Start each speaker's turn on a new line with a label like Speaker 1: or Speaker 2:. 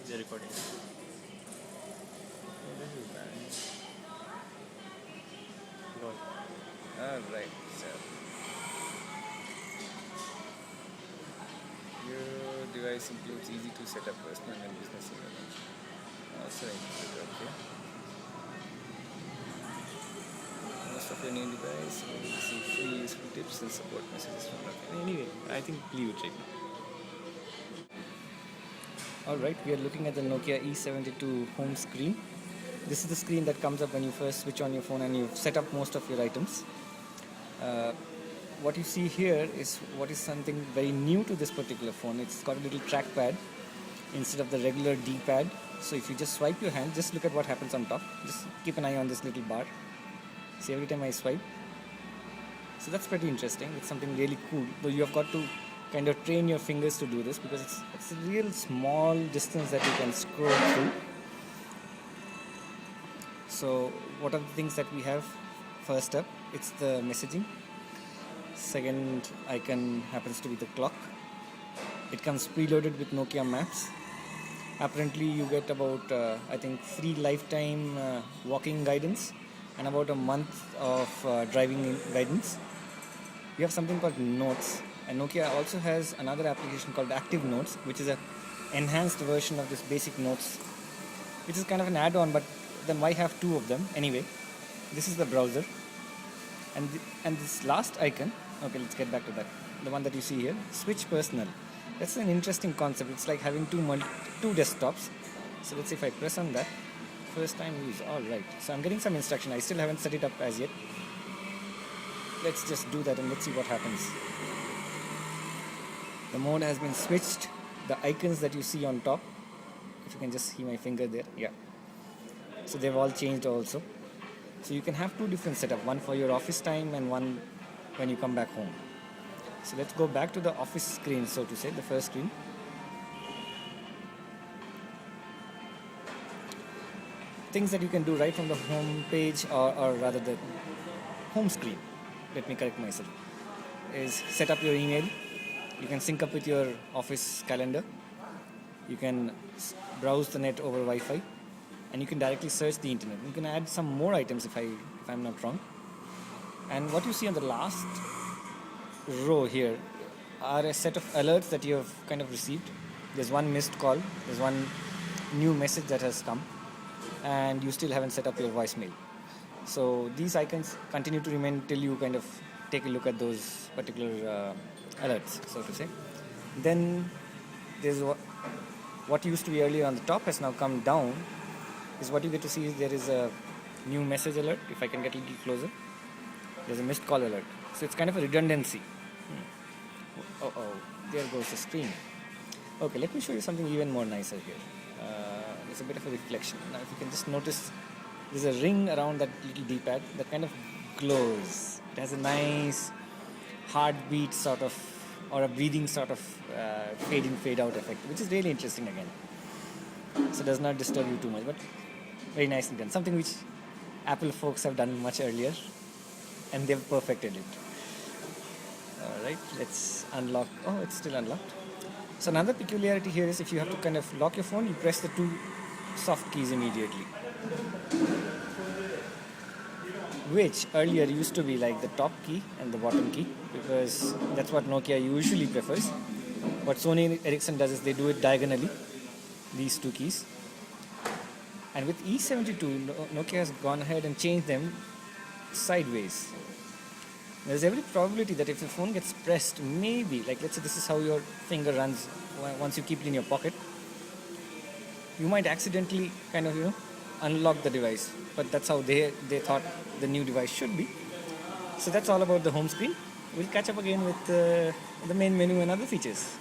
Speaker 1: They're recording. Lol.
Speaker 2: Alright, so your device includes easy to set up personal and business email. Also included, okay. Most of your new device will receive free useful tips and support messages from Nokia.
Speaker 1: Anyway, I think leave it right now.
Speaker 2: Alright, we are looking at the Nokia E72 home screen. This is the screen that comes up when you first switch on your phone and you've set up most of your items. What you see here is what is something very new to this particular phone. It's got a little trackpad instead of the regular D-pad. So if you just swipe your hand, just look at what happens on top. Just keep an eye on this little bar. See, every time I swipe. So that's pretty interesting. It's something really cool. Though you have got to kind of train your fingers to do this because it's a real small distance that you can scroll through. So what are the things that we have? First up, it's the messaging. Second icon happens to be the clock. It comes preloaded with Nokia Maps. Apparently you get about I think 3 lifetime walking guidance and about a month of driving guidance. You have something called Notes, and Nokia also has another application called Active Notes, which is an enhanced version of this basic Notes, which is kind of an add-on, but then why have two of them? Anyway, this is the browser, and this last icon, okay, let's get back to that, the one that you see here, Switch Personal. That's an interesting concept. It's like having two desktops. So let's see if I press on that. First time use, alright. So I'm getting some instruction. I still haven't set it up as yet. Let's just do that and let's see what happens. The mode has been switched. The icons that you see on top, if you can just see my finger there, yeah. So they've all changed also. So you can have two different setups, one for your office time and one when you come back home. So let's go back to the office screen, so to say, the first screen. Things that you can do right from the home page, or rather the home screen, let me correct myself, is set up your email. You can sync up with your office calendar. You can browse the net over Wi-Fi, and you can directly search the internet. You can add some more items if I'm not wrong. And what you see on the last row here are a set of alerts that you have kind of received. There's one missed call, there's one new message that has come, and you still haven't set up your voicemail. So these icons continue to remain till you kind of take a look at those particular alerts, so to say. Then there's what used to be earlier on the top has now come down. Is what you get to see is there is a new message alert. If I can get a little closer, there's a missed call alert. So it's kind of a redundancy. Oh, there goes the screen. Okay, let me show you something even more nicer here. There's a bit of a reflection. Now if you can just notice, there's a ring around that little D-pad that kind of glows. It has a nice heartbeat sort of, or a breathing sort of fade in, fade out effect, which is really interesting again. So it does not disturb you too much, but very nicely done. Something which Apple folks have done much earlier, and they've perfected it. Alright, let's unlock. Oh, it's still unlocked. So another peculiarity here is if you have to kind of lock your phone, you press the two soft keys immediately, which earlier used to be like the top key and the bottom key, because that's what Nokia usually prefers. What Sony Ericsson does is they do it diagonally, these two keys. And with E72, Nokia has gone ahead and changed them sideways. There's every probability that if your phone gets pressed, maybe, like let's say this is how your finger runs once you keep it in your pocket, you might accidentally kind of, unlock the device. But that's how they thought the new device should be. So that's all about the home screen. We'll catch up again with the main menu and other features.